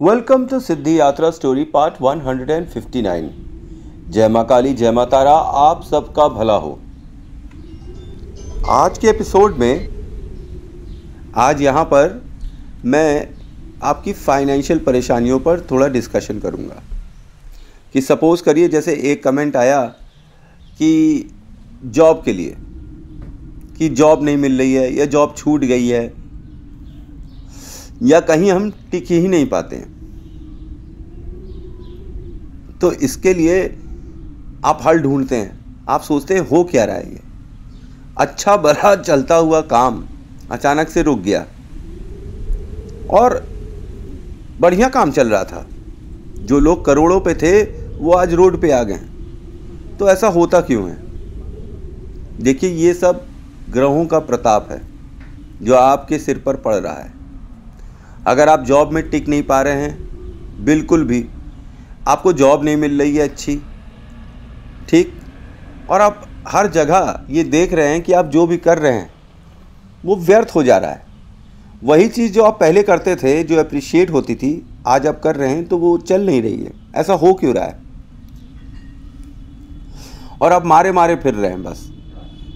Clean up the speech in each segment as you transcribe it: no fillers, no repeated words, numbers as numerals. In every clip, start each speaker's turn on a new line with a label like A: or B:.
A: Welcome to सिद्धि यात्रा story part 159। जय माँ काली, जय माँ तारा, आप सबका भला हो। आज के एपिसोड में आज यहाँ पर मैं आपकी फाइनेंशियल परेशानियों पर थोड़ा डिस्कशन करूँगा कि सपोज़ करिए जैसे एक कमेंट आया कि जॉब के लिए कि जॉब नहीं मिल रही है या जॉब छूट गई है या कहीं हम टिक ही नहीं पाते हैं। तो इसके लिए आप हल ढूंढते हैं, आप सोचते हैं हो क्या रहा है। ये अच्छा भला चलता हुआ काम अचानक से रुक गया और बढ़िया काम चल रहा था। जो लोग करोड़ों पे थे वो आज रोड पे आ गए। तो ऐसा होता क्यों है? देखिए, ये सब ग्रहों का प्रताप है जो आपके सिर पर पड़ रहा है। अगर आप जॉब में टिक नहीं पा रहे हैं, बिल्कुल भी आपको जॉब नहीं मिल रही है अच्छी, ठीक, और आप हर जगह ये देख रहे हैं कि आप जो भी कर रहे हैं वो व्यर्थ हो जा रहा है। वही चीज़ जो आप पहले करते थे, जो अप्रिशिएट होती थी, आज आप कर रहे हैं तो वो चल नहीं रही है। ऐसा हो क्यों रहा है? और आप मारे मारे फिर रहे हैं, बस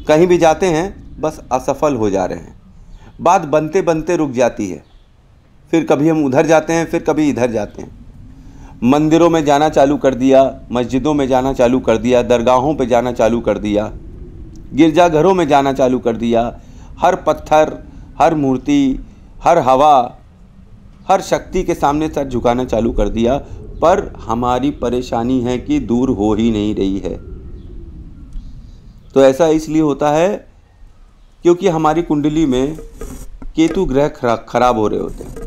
A: कहीं भी जाते हैं बस असफल हो जा रहे हैं। बात बनते बनते रुक जाती है। फिर कभी हम उधर जाते हैं, फिर कभी इधर जाते हैं। मंदिरों में जाना चालू कर दिया, मस्जिदों में जाना चालू कर दिया, दरगाहों पे जाना चालू कर दिया, गिरजाघरों में जाना चालू कर दिया। हर पत्थर, हर मूर्ति, हर हवा, हर शक्ति के सामने सर झुकाना चालू कर दिया। पर हमारी परेशानी है कि दूर हो ही नहीं रही है। तो ऐसा इसलिए होता है क्योंकि हमारी कुंडली में केतु ग्रह खराब हो रहे होते हैं।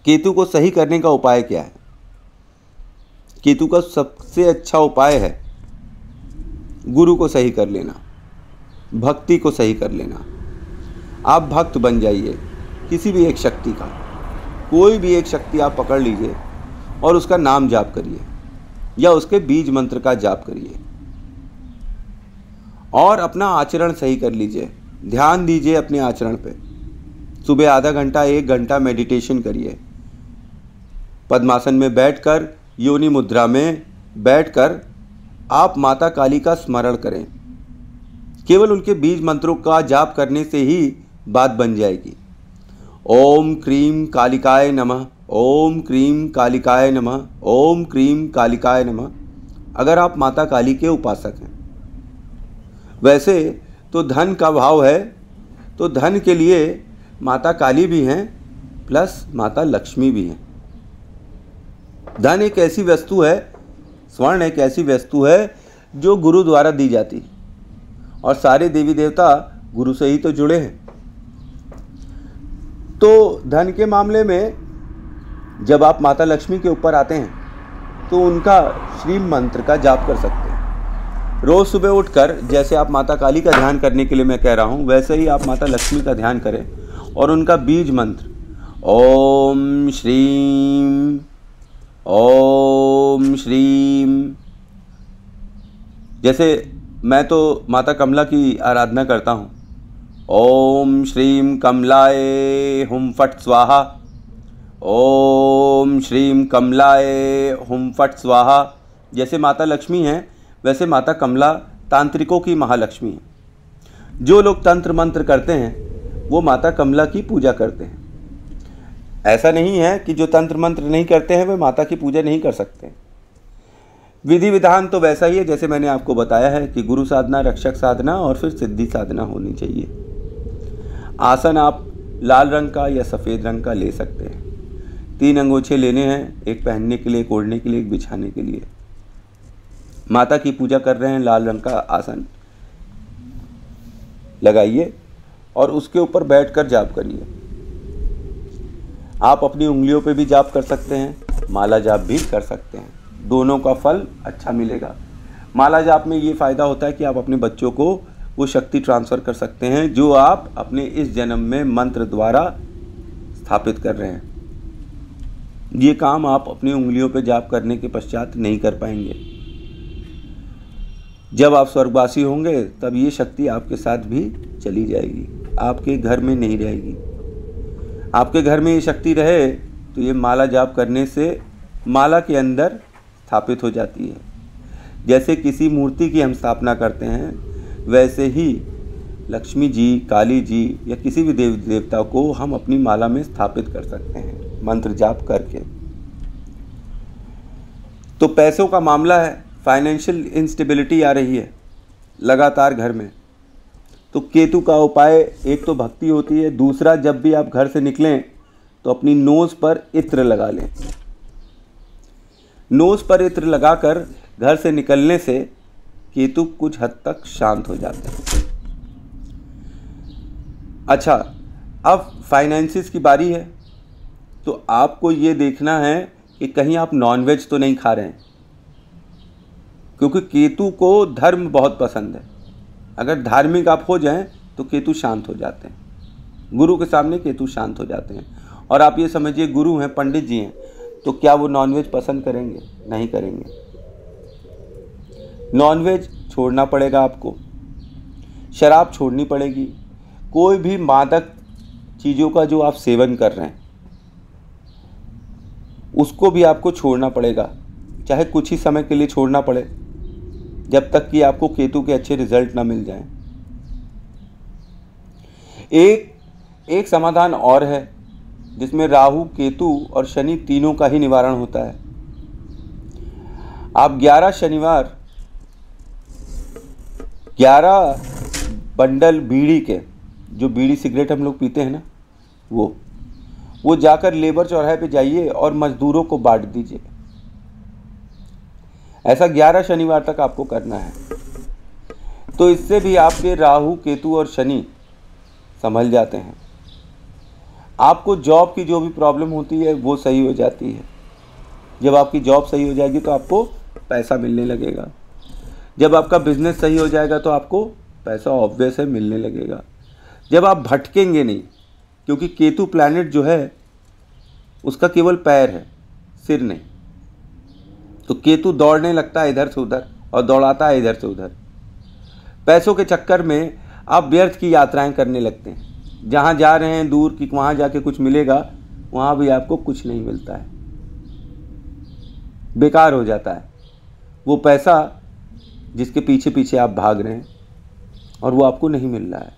A: केतु को सही करने का उपाय क्या है? केतु का सबसे अच्छा उपाय है गुरु को सही कर लेना, भक्ति को सही कर लेना। आप भक्त बन जाइए किसी भी एक शक्ति का। कोई भी एक शक्ति आप पकड़ लीजिए और उसका नाम जाप करिए या उसके बीज मंत्र का जाप करिए और अपना आचरण सही कर लीजिए। ध्यान दीजिए अपने आचरण पे। सुबह आधा घंटा, 1 घंटा मेडिटेशन करिए। पद्मासन में बैठकर, योनि मुद्रा में बैठकर आप माता काली का स्मरण करें। केवल उनके बीज मंत्रों का जाप करने से ही बात बन जाएगी। ओम क्रीम कालिकाय नमः, ओम क्रीम कालिकाय नमः, ओम क्रीम कालिकाय नमः। अगर आप माता काली के उपासक हैं, वैसे तो धन का भाव है तो धन के लिए माता काली भी हैं प्लस माता लक्ष्मी भी हैं। धन एक ऐसी वस्तु है, स्वर्ण एक ऐसी वस्तु है जो गुरु द्वारा दी जाती, और सारे देवी देवता गुरु से ही तो जुड़े हैं। तो धन के मामले में जब आप माता लक्ष्मी के ऊपर आते हैं तो उनका श्री मंत्र का जाप कर सकते हैं। रोज़ सुबह उठकर जैसे आप माता काली का ध्यान करने के लिए मैं कह रहा हूँ, वैसे ही आप माता लक्ष्मी का ध्यान करें और उनका बीज मंत्र ओम श्रीम, ओम श्रीम। जैसे मैं तो माता कमला की आराधना करता हूँ। ओम श्रीम कमलाय हुम फट स्वाहा, ओम श्रीम कमलाय हुम फट स्वाहा। जैसे माता लक्ष्मी हैं वैसे माता कमला तांत्रिकों की महालक्ष्मी है। जो लोग तंत्र मंत्र करते हैं वो माता कमला की पूजा करते हैं। ऐसा नहीं है कि जो तंत्र मंत्र नहीं करते हैं वे माता की पूजा नहीं कर सकते। विधि विधान तो वैसा ही है जैसे मैंने आपको बताया है कि गुरु साधना, रक्षक साधना और फिर सिद्धि साधना होनी चाहिए। आसन आप लाल रंग का या सफ़ेद रंग का ले सकते हैं। 3 अंगोछे लेने हैं, एक पहनने के लिए, एक ओढ़ने के लिए, एक बिछाने के लिए। माता की पूजा कर रहे हैं, लाल रंग का आसन लगाइए और उसके ऊपर बैठकर जाप करिए। आप अपनी उंगलियों पे भी जाप कर सकते हैं, माला जाप भी कर सकते हैं। दोनों का फल अच्छा मिलेगा। माला जाप में ये फ़ायदा होता है कि आप अपने बच्चों को वो शक्ति ट्रांसफ़र कर सकते हैं जो आप अपने इस जन्म में मंत्र द्वारा स्थापित कर रहे हैं। ये काम आप अपनी उंगलियों पे जाप करने के पश्चात नहीं कर पाएंगे। जब आप स्वर्गवासी होंगे तब ये शक्ति आपके साथ भी चली जाएगी, आपके घर में नहीं रहेगी। आपके घर में ये शक्ति रहे तो ये माला जाप करने से माला के अंदर स्थापित हो जाती है। जैसे किसी मूर्ति की हम स्थापना करते हैं, वैसे ही लक्ष्मी जी, काली जी या किसी भी देवी देवता को हम अपनी माला में स्थापित कर सकते हैं मंत्र जाप करके। तो पैसों का मामला है, फाइनेंशियल इंस्टेबिलिटी आ रही है लगातार घर में, तो केतु का उपाय एक तो भक्ति होती है, दूसरा जब भी आप घर से निकलें तो अपनी नोज़ पर इत्र लगा लें। नोज़ पर इत्र लगाकर घर से निकलने से केतु कुछ हद तक शांत हो जाते हैं। अच्छा, अब फाइनेंसिस की बारी है, तो आपको ये देखना है कि कहीं आप नॉनवेज तो नहीं खा रहे हैं, क्योंकि केतु को धर्म बहुत पसंद है। अगर धार्मिक आप हो जाएं तो केतु शांत हो जाते हैं, गुरु के सामने केतु शांत हो जाते हैं। और आप ये समझिए गुरु हैं, पंडित जी हैं, तो क्या वो नॉनवेज पसंद करेंगे? नहीं करेंगे। नॉनवेज छोड़ना पड़ेगा आपको, शराब छोड़नी पड़ेगी, कोई भी मादक चीज़ों का जो आप सेवन कर रहे हैं उसको भी आपको छोड़ना पड़ेगा, चाहे कुछ ही समय के लिए छोड़ना पड़े, जब तक कि आपको केतु के अच्छे रिजल्ट ना मिल जाएं। एक समाधान और है जिसमें राहु, केतु और शनि तीनों का ही निवारण होता है। आप 11 शनिवार 11 बंडल बीड़ी के, जो बीड़ी सिगरेट हम लोग पीते हैं ना, वो जाकर लेबर चौराहे पे जाइए और मजदूरों को बांट दीजिए। ऐसा 11 शनिवार तक आपको करना है। तो इससे भी आपके राहु, केतु और शनि संभल जाते हैं। आपको जॉब की जो भी प्रॉब्लम होती है वो सही हो जाती है। जब आपकी जॉब सही हो जाएगी तो आपको पैसा मिलने लगेगा। जब आपका बिजनेस सही हो जाएगा तो आपको पैसा ऑब्वियस है मिलने लगेगा। जब आप भटकेंगे नहीं, क्योंकि केतु प्लैनेट जो है उसका केवल पैर है, सिर नहीं। तो केतु दौड़ने लगता है इधर से उधर और दौड़ाता है इधर से उधर। पैसों के चक्कर में आप व्यर्थ की यात्राएं करने लगते हैं। जहाँ जा रहे हैं दूर की, वहाँ जाके कुछ मिलेगा, वहाँ भी आपको कुछ नहीं मिलता है, बेकार हो जाता है वो पैसा जिसके पीछे पीछे आप भाग रहे हैं, और वो आपको नहीं मिल रहा है।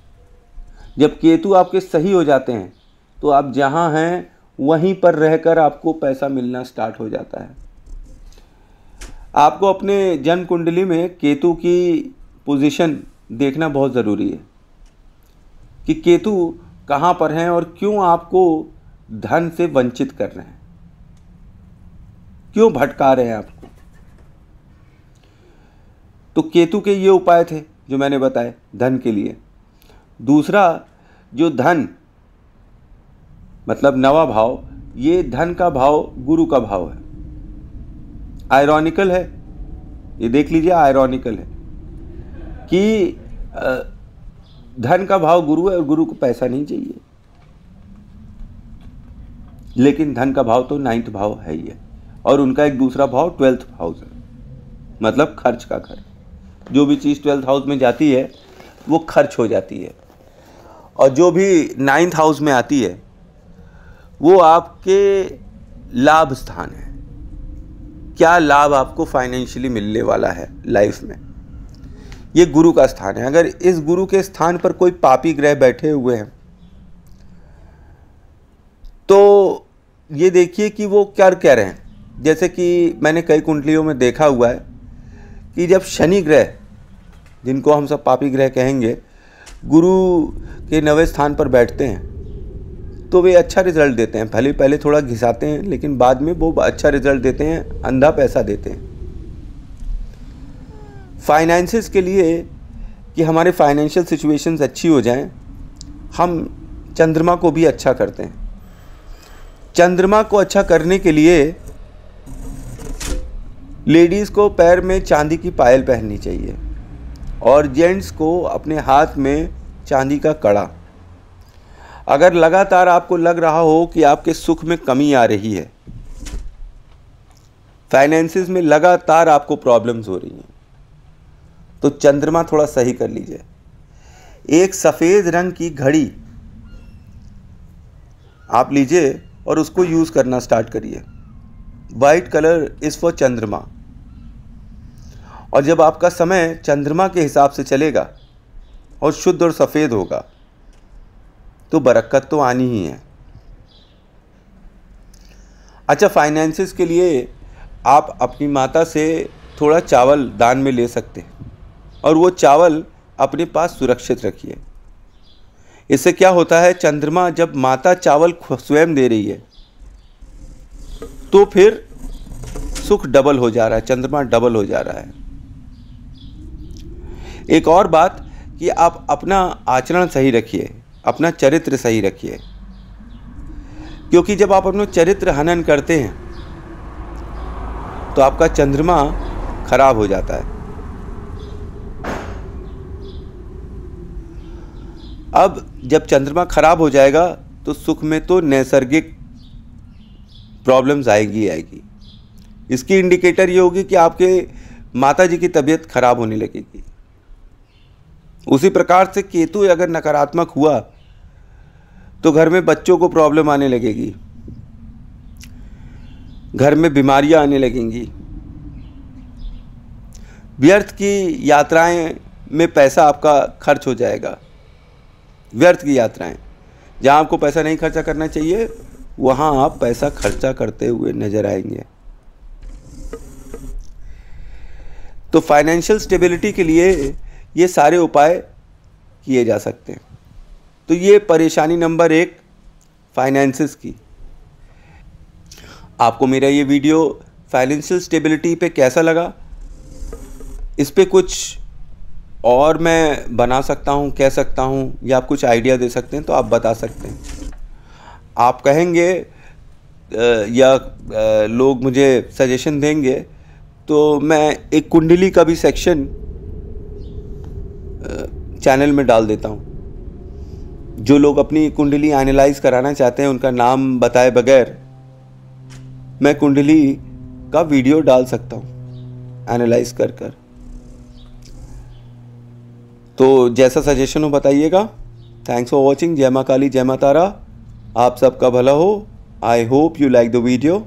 A: जब केतु आपके सही हो जाते हैं तो आप जहाँ हैं वहीं पर रहकर आपको पैसा मिलना स्टार्ट हो जाता है। आपको अपने जन्म कुंडली में केतु की पोजीशन देखना बहुत ज़रूरी है कि केतु कहाँ पर हैं और क्यों आपको धन से वंचित कर रहे हैं, क्यों भटका रहे हैं आपको। तो केतु के ये उपाय थे जो मैंने बताए धन के लिए। दूसरा, जो धन मतलब नवा भाव, ये धन का भाव गुरु का भाव है। आयरॉनिकल है, ये देख लीजिए, आयरॉनिकल है कि धन का भाव गुरु है और गुरु को पैसा नहीं चाहिए, लेकिन धन का भाव तो 9th भाव है ही है, और उनका एक दूसरा भाव 12th हाउस है, मतलब खर्च का घर। जो भी चीज़ 12th हाउस में जाती है वो खर्च हो जाती है, और जो भी 9th हाउस में आती है वो आपके लाभ स्थान है। क्या लाभ आपको फाइनेंशियली मिलने वाला है लाइफ में, ये गुरु का स्थान है। अगर इस गुरु के स्थान पर कोई पापी ग्रह बैठे हुए हैं तो ये देखिए कि वो क्या कह रहे हैं। जैसे कि मैंने कई कुंडलियों में देखा हुआ है कि जब शनि ग्रह, जिनको हम सब पापी ग्रह कहेंगे, गुरु के 9वें स्थान पर बैठते हैं तो वे अच्छा रिजल्ट देते हैं। भले पहले थोड़ा घिसाते हैं, लेकिन बाद में वो अच्छा रिजल्ट देते हैं, अंधा पैसा देते हैं। फाइनेंसेस के लिए कि हमारे फाइनेंशियल सिचुएशंस अच्छी हो जाएं, हम चंद्रमा को भी अच्छा करते हैं। चंद्रमा को अच्छा करने के लिए लेडीज़ को पैर में चांदी की पायल पहननी चाहिए और जेंट्स को अपने हाथ में चांदी का कड़ा। अगर लगातार आपको लग रहा हो कि आपके सुख में कमी आ रही है, फाइनेंसेस में लगातार आपको प्रॉब्लम्स हो रही हैं, तो चंद्रमा थोड़ा सही कर लीजिए। एक सफ़ेद रंग की घड़ी आप लीजिए और उसको यूज़ करना स्टार्ट करिए। वाइट कलर इज़ फॉर चंद्रमा, और जब आपका समय चंद्रमा के हिसाब से चलेगा और शुद्ध और सफ़ेद होगा तो बरकत तो आनी ही है। अच्छा, फाइनेंसिस के लिए आप अपनी माता से थोड़ा चावल दान में ले सकते हैं और वो चावल अपने पास सुरक्षित रखिए। इससे क्या होता है, चंद्रमा जब माता चावल स्वयं दे रही है तो फिर सुख डबल हो जा रहा है, चंद्रमा डबल हो जा रहा है। एक और बात कि आप अपना आचरण सही रखिए, अपना चरित्र सही रखिए, क्योंकि जब आप अपना चरित्र हनन करते हैं तो आपका चंद्रमा खराब हो जाता है। अब जब चंद्रमा खराब हो जाएगा तो सुख में तो नैसर्गिक प्रॉब्लम्स आएगी। इसकी इंडिकेटर ये होगी कि आपके माता जी की तबीयत खराब होने लगेगी। उसी प्रकार से केतु अगर नकारात्मक हुआ तो घर में बच्चों को प्रॉब्लम आने लगेगी, घर में बीमारियां आने लगेंगी, व्यर्थ की यात्राएं में पैसा आपका खर्च हो जाएगा। व्यर्थ की यात्राएं, जहां आपको पैसा नहीं खर्चा करना चाहिए वहां आप पैसा खर्चा करते हुए नजर आएंगे। तो फाइनेंशियल स्टेबिलिटी के लिए ये सारे उपाय किए जा सकते हैं। तो ये परेशानी नंबर 1 फाइनेंसिस की। आपको मेरा ये वीडियो फाइनेंशियल स्टेबिलिटी पे कैसा लगा, इस पे कुछ और मैं बना सकता हूँ, कह सकता हूँ, या आप कुछ आइडिया दे सकते हैं तो आप बता सकते हैं। आप कहेंगे या लोग मुझे सजेशन देंगे तो मैं एक कुंडली का भी सेक्शन चैनल में डाल देता हूँ। जो लोग अपनी कुंडली एनालाइज कराना चाहते हैं उनका नाम बताए बगैर मैं कुंडली का वीडियो डाल सकता हूँ एनालाइज कर कर। तो जैसा सजेशन हो बताइएगा। Thanks for watching. जय माँ काली, जय माँ तारा। आप सबका भला हो। I hope you like the video.